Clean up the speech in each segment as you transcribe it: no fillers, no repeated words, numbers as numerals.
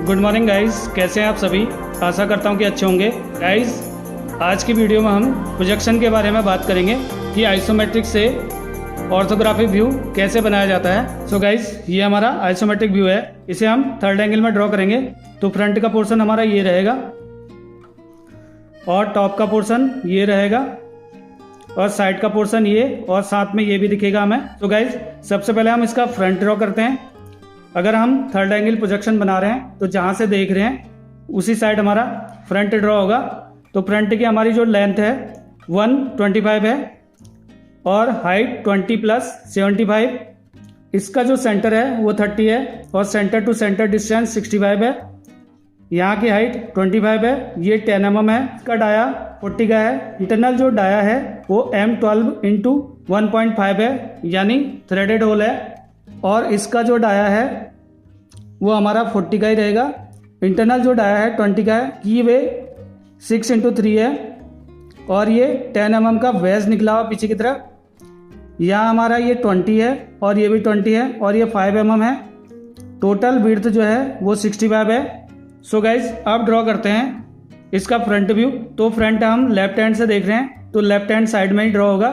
Good morning guys, कैसे हैं आप सभी। आशा करता हूं कि अच्छे होंगे। गाइस, आज की वीडियो में हम प्रोजेक्शन के बारे में बात करेंगे कि आइसोमेट्रिक से ऑर्थोग्राफिक व्यू कैसे बनाया जाता है। सो गाइस, ये हमारा आइसोमेट्रिक व्यू है। इसे हम थर्ड एंगल में ड्रॉ करेंगे। तो फ्रंट का पोर्शन हमारा ये रहेगा और टॉप का पोर्शन ये रहेगा और साइड का पोर्शन ये, और साथ में ये भी दिखेगा हमें। तो गाइस, सबसे पहले हम इसका फ्रंट ड्रॉ करते हैं। अगर हम थर्ड एंगल प्रोजेक्शन बना रहे हैं तो जहाँ से देख रहे हैं उसी साइड हमारा फ्रंट ड्रॉ होगा। तो फ्रंट की हमारी जो लेंथ है 125 है और हाइट 20 प्लस 75। इसका जो सेंटर है वो 30 है और सेंटर टू सेंटर डिस्टेंस 65 है। यहाँ की हाइट 25 है। ये 10 mm है। इसका डाया 40 का है। इंटरनल जो डाया है वो M12 इंटू 1.5 है, यानी थ्रेडेड होल है। और इसका जो डाया है वो हमारा 40 का ही रहेगा। इंटरनल जो डाया है 20 का है। की वे 6 इंटू 3 है और ये 10 mm का वेज निकला हुआ पीछे की तरफ। यहाँ हमारा ये 20 है और ये भी 20 है और ये 5 mm है। टोटल विड्थ जो है वो 65 है। सो गाइज, अब ड्रॉ करते हैं इसका फ्रंट व्यू। तो फ्रंट हम लेफ्ट हैंड से देख रहे हैं तो लेफ्ट हैंड साइड में ही ड्रॉ होगा।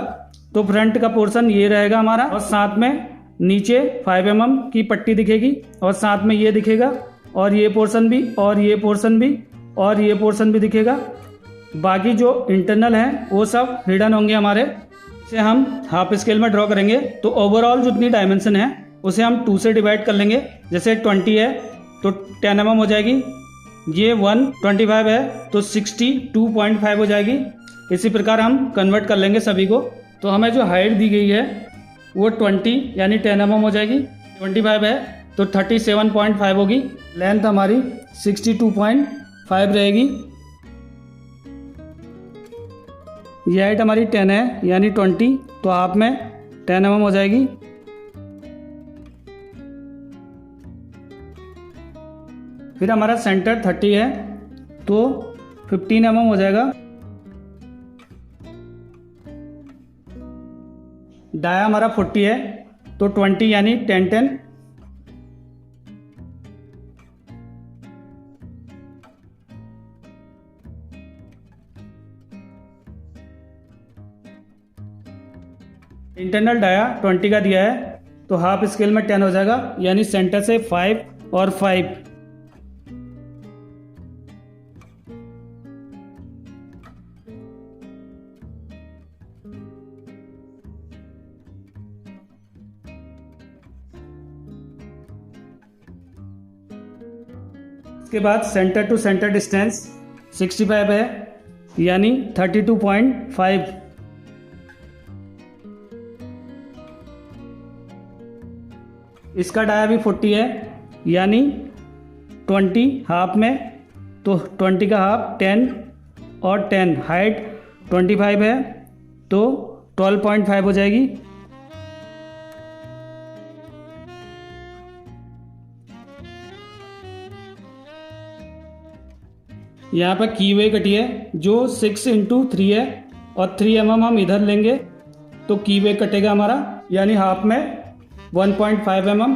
तो फ्रंट का पोर्शन ये रहेगा हमारा और साथ में नीचे 5 mm की पट्टी दिखेगी और साथ में ये दिखेगा और ये पोर्शन भी और ये पोर्शन भी और ये पोर्शन भी दिखेगा। बाकी जो इंटरनल है वो सब हिडन होंगे हमारे। इसे हम हाफ स्केल में ड्रॉ करेंगे। तो ओवरऑल जितनी डायमेंशन है उसे हम 2 से डिवाइड कर लेंगे। जैसे 20 है तो 10 mm हो जाएगी। ये 125 है तो 62.5 हो जाएगी। इसी प्रकार हम कन्वर्ट कर लेंगे सभी को। तो हमें जो हाइट दी गई है वो 20 यानी 10 mm हो जाएगी। 25 है तो 37.5 होगी। लेंथ हमारी 62.5 रहेगी। ये हाइट हमारी 10 है यानी 20, तो हाफ में 10 mm हो जाएगी। फिर हमारा सेंटर 30 है तो 15 mm हो जाएगा। डाया हमारा 40 है तो 20 यानी 10-10। इंटरनल डाया 20 का दिया है तो हाफ स्केल में 10 हो जाएगा, यानी सेंटर से 5 और 5। इसके बाद सेंटर टू सेंटर डिस्टेंस 65 है यानी 32.5। इसका डाया भी 40 है यानी 20 हाफ में, तो 20 का हाफ 10 और 10। हाइट 25 है तो 12.5 हो जाएगी। यहाँ पर की वे कटी है जो 6 इंटू 3 है और 3 mm हम इधर लेंगे तो की वे कटेगा हमारा, यानी हाफ में 1.5 mm।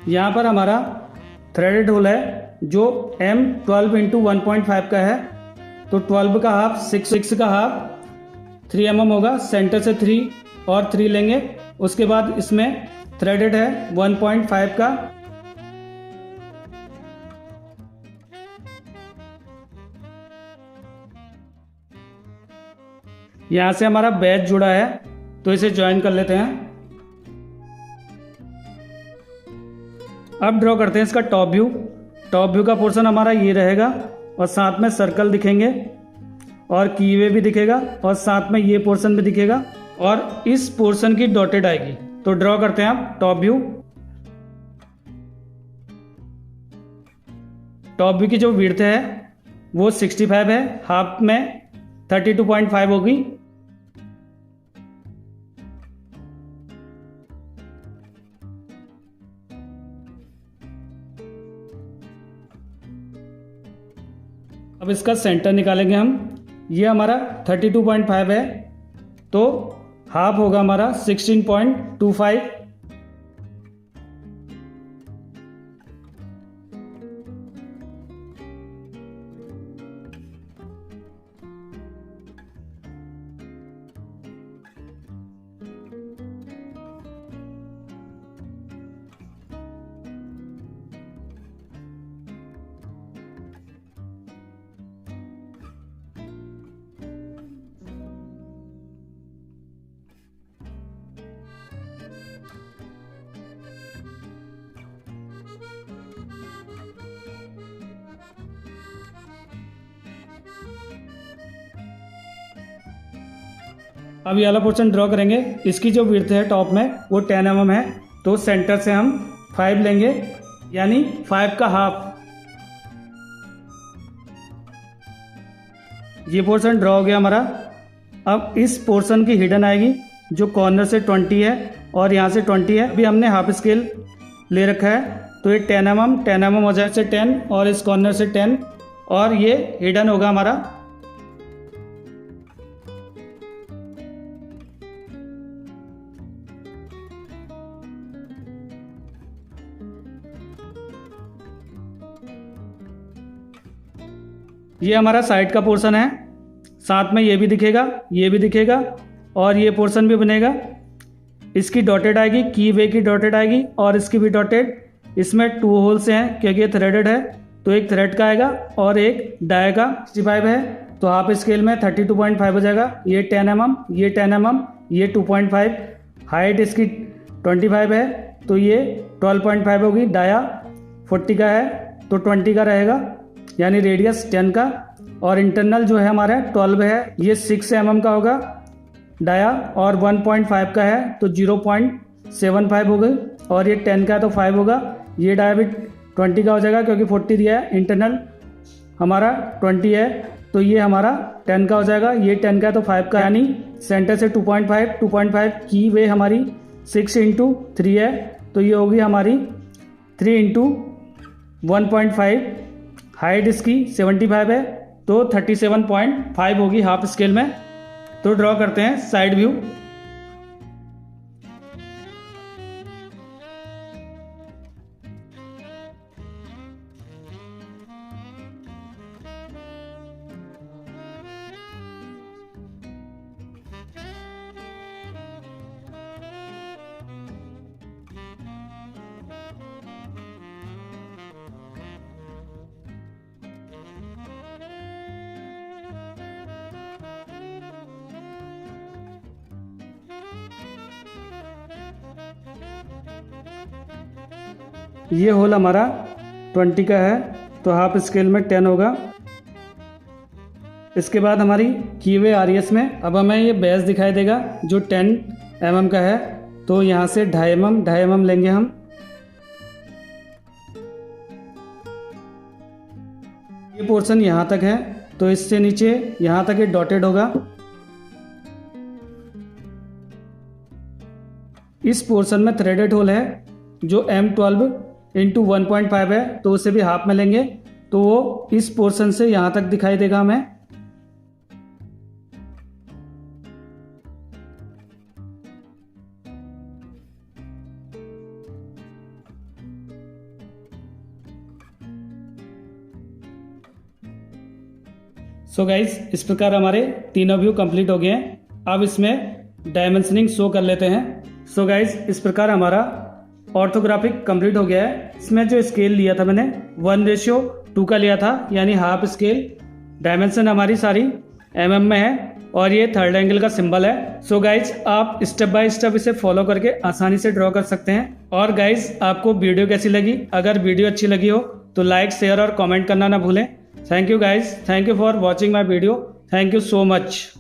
यहाँ पर हमारा थ्रेडेड होल है जो M12 इंटू 1.5 का है। तो 12 का हाफ 6 का हाफ 3 mm होगा। सेंटर से 3 और 3 लेंगे। उसके बाद इसमें थ्रेडेड है 1.5 का। यहां से हमारा बैच जुड़ा है तो इसे ज्वाइन कर लेते हैं। अब ड्रॉ करते हैं इसका टॉप व्यू। टॉप व्यू का पोर्शन हमारा ये रहेगा और साथ में सर्कल दिखेंगे और कीवे भी दिखेगा और साथ में ये पोर्शन भी दिखेगा और इस पोर्शन की डॉटेड आएगी। तो ड्रॉ करते हैं आप टॉप व्यू। टॉप व्यू की जो विड्थ है वो 65 है, हाफ में 32.5 होगी। अब इसका सेंटर निकालेंगे हम। ये हमारा 32.5 है तो हाफ होगा हमारा 16.25 अब ये वाला पोर्शन ड्रॉ करेंगे। इसकी जो विड्थ है टॉप में वो 10 mm है, तो सेंटर से हम 5 लेंगे, यानी 5 का हाफ। ये पोर्शन ड्रॉ हो गया हमारा। अब इस पोर्शन की हिडन आएगी जो कॉर्नर से 20 है और यहाँ से 20 है। अभी हमने हाफ स्केल ले रखा है, तो ये 10 mm हो जाए से 10 और इस कॉर्नर से 10 और ये हिडन होगा हमारा। ये हमारा साइड का पोर्शन है, साथ में ये भी दिखेगा, ये भी दिखेगा और ये पोर्शन भी बनेगा। इसकी डॉटेड आएगी, की वे की डॉटेड आएगी और इसकी भी डॉटेड। इसमें 2 होल्स हैं क्योंकि ये थ्रेडेड है, तो एक थ्रेड का आएगा और एक डाई का। 65 है तो हाफ स्केल में 32.5 हो जाएगा। ये 10 mm, ये 10 mm, ये 2.5। हाइट इसकी 25 है तो ये 12.5 होगी। डाया 40 का है तो 20 का रहेगा, यानी रेडियस 10 का। और इंटरनल जो है हमारा 12 है, ये 6 mm का होगा डाया और 1.5 का है तो 0.75 हो गई। और ये 10 का है तो 5 होगा। ये डाया भी 20 का हो जाएगा क्योंकि 40 दिया है, इंटरनल हमारा 20 है तो ये हमारा 10 का हो जाएगा। ये 10 का है तो 5 का, यानी सेंटर से 2.5 की वे हमारी 6 × 3 है तो ये होगी हमारी 3 × 1.5। हाइट इसकी 75 है तो 37.5 होगी हाफ स्केल में। तो ड्रॉ करते हैं साइड व्यू। ये होल हमारा 20 का है तो हाफ स्केल में 10 होगा। इसके बाद हमारी की वे आ रही है इसमें। अब हमें ये बेस दिखाई देगा जो 10 mm का है, तो यहाँ से 2.5 mm लेंगे हम। ये पोर्शन यहाँ तक है तो इससे नीचे यहाँ तक ये डॉटेड होगा। इस पोर्शन में थ्रेडेड होल है जो M12 × 1.5 है, तो उसे भी हाफ में लेंगे तो वो इस पोर्शन से यहाँ तक दिखाई देगा हमें। सो गाइज, इस प्रकार हमारे तीनों व्यू कंप्लीट हो गए हैं। अब इसमें डायमेंशनिंग शो कर लेते हैं। सो गाइज, इस प्रकार हमारा ऑर्थोग्राफिक कंप्लीट हो गया है। इसमें जो स्केल लिया था मैंने 1:2 का लिया था, यानी हाफ स्केल। डायमेंशन हमारी सारी mm में है और ये थर्ड एंगल का सिंबल है। सो गाइज, आप स्टेप बाय स्टेप इसे फॉलो करके आसानी से ड्रॉ कर सकते हैं। और गाइज, आपको वीडियो कैसी लगी? अगर वीडियो अच्छी लगी हो तो लाइक, शेयर और कमेंट करना ना भूलें। Thank you guys, thank you for watching my video. Thank you so much.